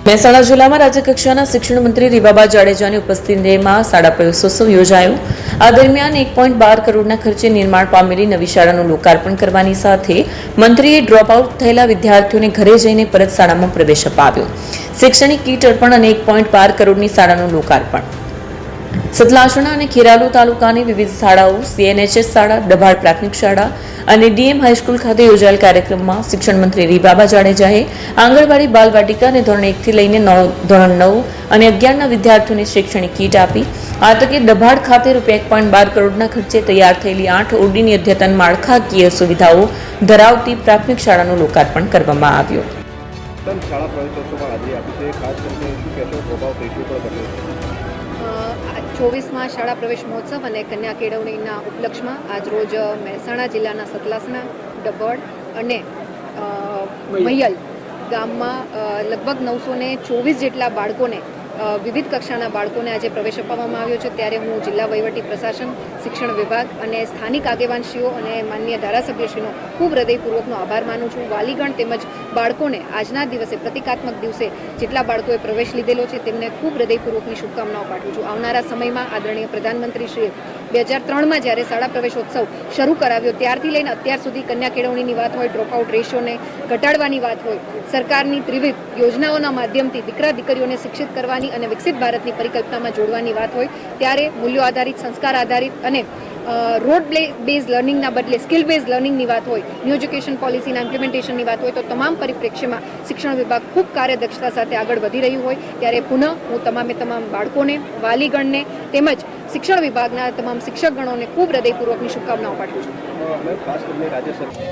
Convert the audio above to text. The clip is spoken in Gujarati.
મહેસાણા જિલ્લામાં રાજ્યકક્ષાના શિક્ષણ મંત્રી રીવાબા જાડેજાની ઉપસ્થિતિમાં શાળા પ્રવેશોત્સવ યોજાયો. આ દરમિયાન 1.12 કરોડના ખર્ચે નિર્માણ પામેલી નવી શાળાનું લોકાર્પણ કરવાની સાથે મંત્રીએ ડ્રોપ આઉટ થયેલા વિદ્યાર્થીઓને ઘરે જઈને પરત શાળામાં પ્રવેશ અપાવ્યો. શૈક્ષણિક કીટ અર્પણ અને 1.12 કરોડની શાળાનું લોકાર્પણ. સતલાસણા અને ખેરાલુ તાલુકાની વિવિધ શાળાઓ, સીએનએચએસ શાળા, ડભાડ પ્રાથમિક શાળા અને ડીએમ હાઈસ્કૂલ ખાતે યોજાયેલ કાર્યક્રમમાં શિક્ષણ મંત્રી રીવાબા જાડેજાએ આંગણવાડી, બાલવાટિકા અને ધોરણ 1 થી લઈને ધોરણ 9 અને 11ના વિદ્યાર્થીઓને શૈક્ષણિક કીટ આપી. આ તકે ડભાડ ખાતે ₹1.12 કરોડના ખર્ચે તૈયાર થયેલી 8 ઓરડીની અદ્યતન માળખાકીય સુવિધાઓ ધરાવતી પ્રાથમિક શાળાનું લોકાર્પણ કરવામાં આવ્યું. શાળા પ્રવેશોત્સવમાં હાજરી આપી છે. ખાસ કરીને શું કહેશો સ્વભાવ રેશિયો પર બન્યો છે? 24માં શાળા પ્રવેશ મહોત્સવ અને કન્યા કેળવણીના ઉપલક્ષમાં આજરોજ મહેસાણા જિલ્લાના સતલાસણા, ડભોડ અને મહિયલ ગામમાં લગભગ 924 જેટલા બાળકોને વિવિધ કક્ષાના બાળકોને આજે પ્રવેશ અપાવવામાં આવ્યો છે. ત્યારે હું જિલ્લા વહીવટી પ્રશાસન, શિક્ષણ વિભાગ અને સ્થાનિક આગેવાનશ્રીઓ અને માનનીય ધારાસભ્યશ્રીનો ખૂબ હૃદયપૂર્વકનો આભાર માનું છું. વાલીગણ તેમજ બાળકોને આજના દિવસે, પ્રતિકાત્મક દિવસે જેટલા બાળકોએ પ્રવેશ લીધેલો છે તેમને ખૂબ હૃદયપૂર્વકની શુભકામનાઓ પાઠવું છું. આવનારા સમયમાં આદરણીય પ્રધાનમંત્રીશ્રીએ 2003માં જ્યારે શાળા પ્રવેશોત્સવ શરૂ કરાવ્યો ત્યારથી લઈને અત્યાર સુધી કન્યા કેળવણીની વાત હોય, ડ્રોપઆઉટ રેશિયોને ઘટાડવાની વાત હોય, સરકારની ત્રિવિધ યોજનાઓના માધ્યમથી દીકરા દીકરીઓને શિક્ષિત કરવાની અને વિકસિત ભારતની પરિકલ્પનામાં જોડવાની વાત હોય, ત્યારે મૂલ્યો આધારિત, સંસ્કાર આધારિત અને રોડ બેઝ લર્નિંગના બદલે સ્કિલ બેઝ લર્નિંગની વાત હોય, ન્યૂ એજ્યુકેશન પોલિસીના ઇમ્પ્લિમેન્ટેશનની વાત હોય, તો તમામ પરિપ્રેક્ષ્યમાં શિક્ષણ વિભાગ ખૂબ કાર્યદક્ષતા સાથે આગળ વધી રહ્યું હોય ત્યારે પુનઃ હું તમામ બાળકોને, વાલીગણને તેમજ શિક્ષણ વિભાગના તમામ શિક્ષકગણોને ખૂબ હૃદયપૂર્વકની શુભકામનાઓ પાઠવું છું. ખાસ કરીને રાજ્ય સરકાર